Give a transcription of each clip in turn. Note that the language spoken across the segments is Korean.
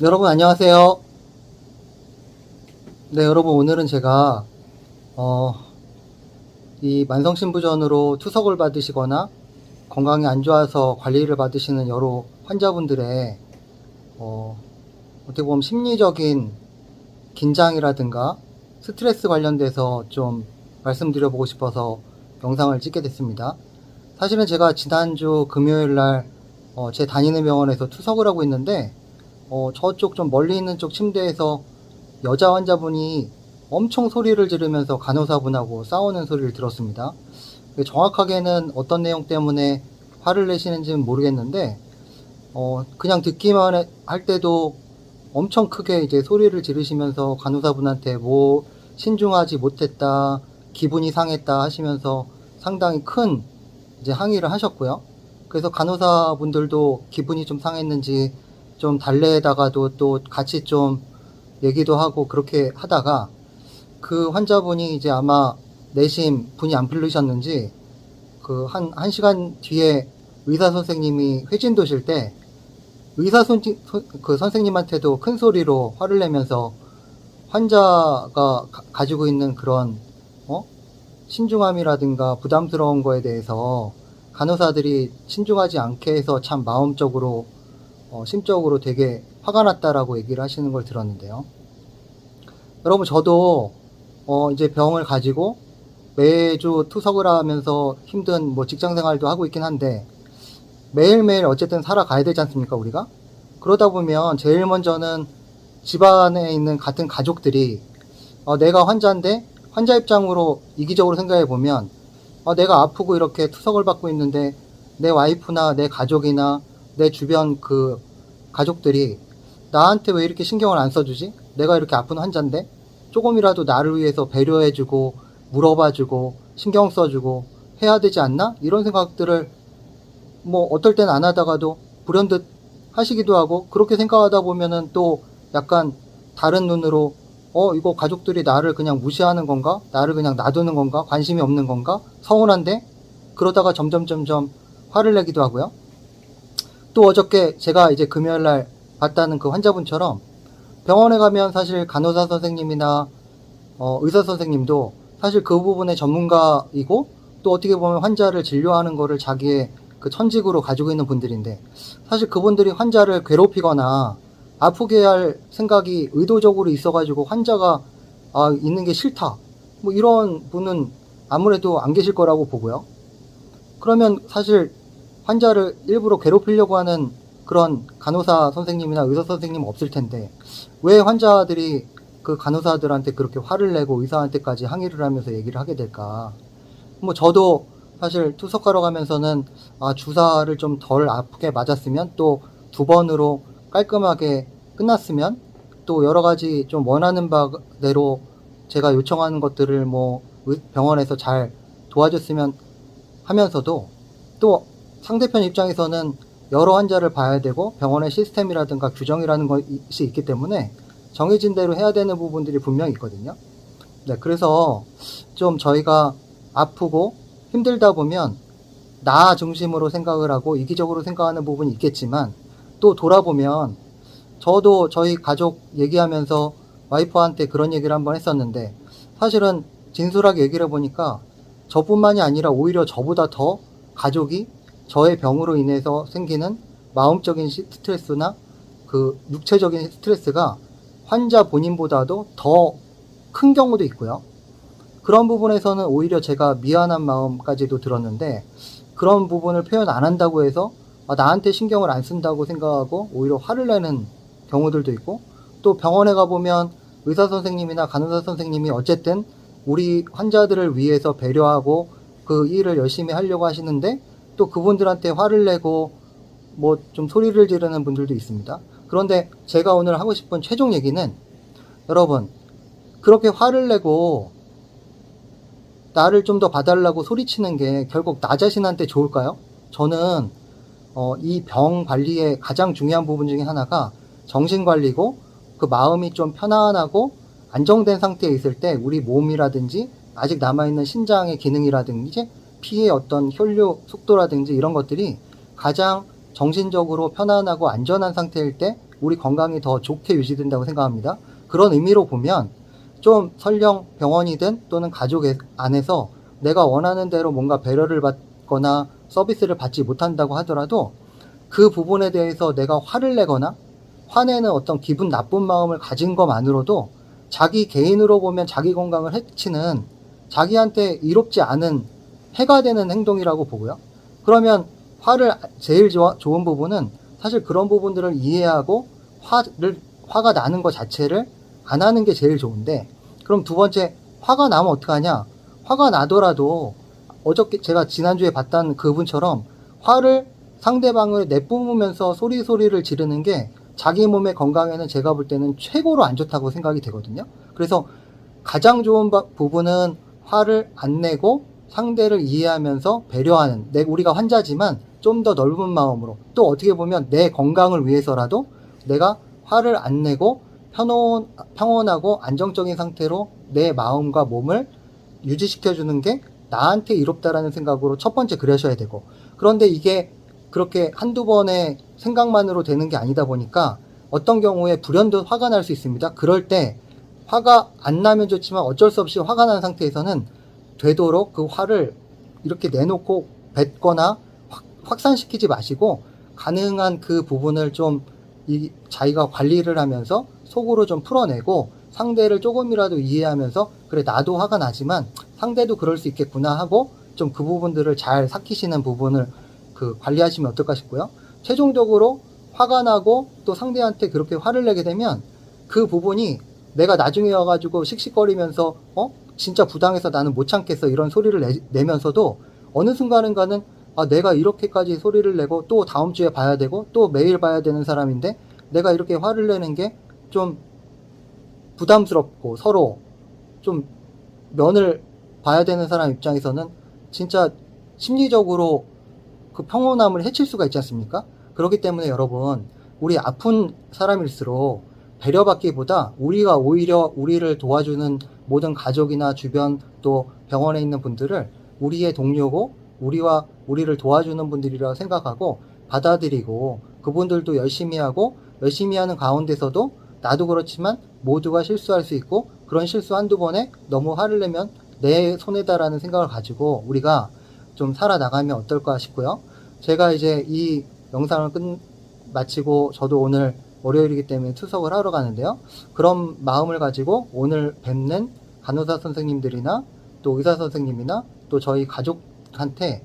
여러분 안녕하세요. 네, 여러분 오늘은 제가 이 만성신부전으로 투석을 받으시거나 건강이 안 좋아서 관리를 받으시는 여러 환자분들의 어떻게 보면 심리적인 긴장이라든가 스트레스 관련돼서 좀 말씀드려보고 싶어서 영상을 찍게 됐습니다. 사실은 제가 지난주 금요일 날 제 다니는 병원에서 투석을 하고 있는데 저쪽 좀 멀리 있는 쪽 침대에서 여자 환자분이 엄청 소리를 지르면서 간호사분하고 싸우는 소리를 들었습니다. 정확하게는 어떤 내용 때문에 화를 내시는지는 모르겠는데 그냥 듣기만 할 때도 엄청 크게 이제 소리를 지르시면서 간호사분한테 뭐 신중하지 못했다, 기분이 상했다 하시면서 상당히 큰 이제 항의를 하셨고요. 그래서 간호사분들도 기분이 좀 상했는지 좀 달래다가도 또 같이 좀 얘기도 하고 그렇게 하다가 그 환자분이 이제 아마 내심 분이 안 풀리셨는지 그 한 시간 뒤에 의사 선생님이 회진 도실 때 그 선생님한테도 큰 소리로 화를 내면서 환자가 가지고 있는 그런 신중함이라든가 부담스러운 거에 대해서 간호사들이 신중하지 않게 해서 참 마음적으로 심적으로 되게 화가 났다라고 얘기를 하시는 걸 들었는데요. 여러분 저도 이제 병을 가지고 매주 투석을 하면서 힘든 뭐 직장 생활도 하고 있긴 한데 매일매일 어쨌든 살아가야 되지 않습니까, 우리가? 그러다 보면 제일 먼저는 집안에 있는 같은 가족들이 내가 환자인데 환자 입장으로 이기적으로 생각해 보면 내가 아프고 이렇게 투석을 받고 있는데 내 와이프나 내 가족이나 내 주변 그 가족들이 나한테 왜 이렇게 신경을 안 써주지? 내가 이렇게 아픈 환자인데 조금이라도 나를 위해서 배려해주고 물어봐주고 신경 써주고 해야 되지 않나? 이런 생각들을 뭐 어떨 땐 안 하다가도 불현듯 하시기도 하고, 그렇게 생각하다 보면은 또 약간 다른 눈으로 이거 가족들이 나를 그냥 무시하는 건가? 나를 그냥 놔두는 건가? 관심이 없는 건가? 서운한데? 그러다가 점점 화를 내기도 하고요. 또 어저께 제가 이제 금요일날 봤다는 그 환자분처럼 병원에 가면 사실 간호사 선생님이나 의사 선생님도 사실 그 부분의 전문가이고 또 어떻게 보면 환자를 진료하는 거를 자기의 그 천직으로 가지고 있는 분들인데, 사실 그분들이 환자를 괴롭히거나 아프게 할 생각이 의도적으로 있어가지고 환자가 있는 게 싫다 뭐 이런 분은 아무래도 안 계실 거라고 보고요. 그러면 사실 환자를 일부러 괴롭히려고 하는 그런 간호사 선생님이나 의사 선생님 없을 텐데 왜 환자들이 그 간호사들한테 그렇게 화를 내고 의사한테까지 항의를 하면서 얘기를 하게 될까? 뭐 저도 사실 투석하러 가면서는 주사를 좀 덜 아프게 맞았으면, 또 2번으로 깔끔하게 끝났으면, 또 여러 가지 좀 원하는 바대로 제가 요청하는 것들을 뭐 병원에서 잘 도와줬으면 하면서도, 또 상대편 입장에서는 여러 환자를 봐야 되고 병원의 시스템이라든가 규정이라는 것이 있기 때문에 정해진 대로 해야 되는 부분들이 분명히 있거든요. 네, 그래서 좀 저희가 아프고 힘들다 보면 나 중심으로 생각을 하고 이기적으로 생각하는 부분이 있겠지만, 또 돌아보면 저도 저희 가족 얘기하면서 와이프한테 그런 얘기를 한번 했었는데, 사실은 진솔하게 얘기를 해보니까 저뿐만이 아니라 오히려 저보다 더 가족이 저의 병으로 인해서 생기는 마음적인 스트레스나 그 육체적인 스트레스가 환자 본인보다도 더 큰 경우도 있고요. 그런 부분에서는 오히려 제가 미안한 마음까지도 들었는데, 그런 부분을 표현 안 한다고 해서 나한테 신경을 안 쓴다고 생각하고 오히려 화를 내는 경우들도 있고, 또 병원에 가보면 의사 선생님이나 간호사 선생님이 어쨌든 우리 환자들을 위해서 배려하고 그 일을 열심히 하려고 하시는데 또 그분들한테 화를 내고 뭐 좀 소리를 지르는 분들도 있습니다. 그런데 제가 오늘 하고 싶은 최종 얘기는, 여러분 그렇게 화를 내고 나를 좀 더 봐달라고 소리치는 게 결국 나 자신한테 좋을까요? 저는 이 병 관리의 가장 중요한 부분 중에 하나가 정신관리고, 그 마음이 좀 편안하고 안정된 상태에 있을 때 우리 몸이라든지 아직 남아있는 신장의 기능이라든지 피의 어떤 혈류 속도라든지 이런 것들이 가장 정신적으로 편안하고 안전한 상태일 때 우리 건강이 더 좋게 유지된다고 생각합니다. 그런 의미로 보면 좀 설령 병원이든 또는 가족 안에서 내가 원하는 대로 뭔가 배려를 받거나 서비스를 받지 못한다고 하더라도 그 부분에 대해서 내가 화를 내거나 화내는 어떤 기분 나쁜 마음을 가진 것만으로도 자기 개인으로 보면 자기 건강을 해치는, 자기한테 이롭지 않은 해가 되는 행동이라고 보고요. 그러면 화를 제일 좋은 부분은 사실 그런 부분들을 이해하고 화가 나는 것 자체를 안 하는 게 제일 좋은데, 그럼 두 번째, 화가 나면 어떡하냐? 화가 나더라도 어저께 제가 지난주에 봤던 그분처럼 화를 상대방을 내뿜으면서 소리를 지르는 게 자기 몸의 건강에는 제가 볼 때는 최고로 안 좋다고 생각이 되거든요. 그래서 가장 좋은 부분은 화를 안 내고 상대를 이해하면서 배려하는, 우리가 환자지만 좀 더 넓은 마음으로, 또 어떻게 보면 내 건강을 위해서라도 내가 화를 안 내고 평온하고 안정적인 상태로 내 마음과 몸을 유지시켜주는 게 나한테 이롭다라는 생각으로 첫 번째 그러셔야 되고, 그런데 이게 그렇게 한두 번의 생각만으로 되는 게 아니다 보니까 어떤 경우에 불현듯 화가 날 수 있습니다. 그럴 때 화가 안 나면 좋지만 어쩔 수 없이 화가 난 상태에서는 되도록 그 화를 이렇게 내놓고 뱉거나 확산시키지 마시고, 가능한 그 부분을 좀 자기가 관리를 하면서 속으로 좀 풀어내고 상대를 조금이라도 이해하면서, 그래 나도 화가 나지만 상대도 그럴 수 있겠구나 하고 좀 그 부분들을 잘 삭히시는 부분을 관리하시면 어떨까 싶고요. 최종적으로 화가 나고 또 상대한테 그렇게 화를 내게 되면 그 부분이 내가 나중에 와가지고 씩씩거리면서 진짜 부당해서 나는 못 참겠어 이런 소리를 내면서도 어느 순간인가는 내가 이렇게까지 소리를 내고 또 다음 주에 봐야 되고 또 매일 봐야 되는 사람인데 내가 이렇게 화를 내는 게 좀 부담스럽고 서로 좀 면을 봐야 되는 사람 입장에서는 진짜 심리적으로 그 평온함을 해칠 수가 있지 않습니까? 그렇기 때문에 여러분, 우리 아픈 사람일수록 배려받기보다 우리가 오히려 우리를 도와주는 모든 가족이나 주변 또 병원에 있는 분들을 우리의 동료고 우리를 도와주는 분들이라 생각하고 받아들이고, 그분들도 열심히 하고 열심히 하는 가운데서도 나도 그렇지만 모두가 실수할 수 있고, 그런 실수 한두 번에 너무 화를 내면 내 손해다라는 생각을 가지고 우리가 좀 살아나가면 어떨까 싶고요. 제가 이제 이 영상을 마치고 저도 오늘 월요일이기 때문에 투석을 하러 가는데요. 그런 마음을 가지고 오늘 뵙는 간호사 선생님들이나 또 의사 선생님이나 또 저희 가족한테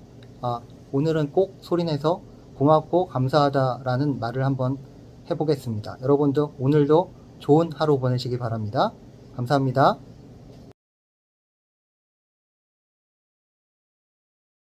오늘은 꼭 소리내서 고맙고 감사하다라는 말을 한번 해보겠습니다. 여러분도 오늘도 좋은 하루 보내시기 바랍니다. 감사합니다.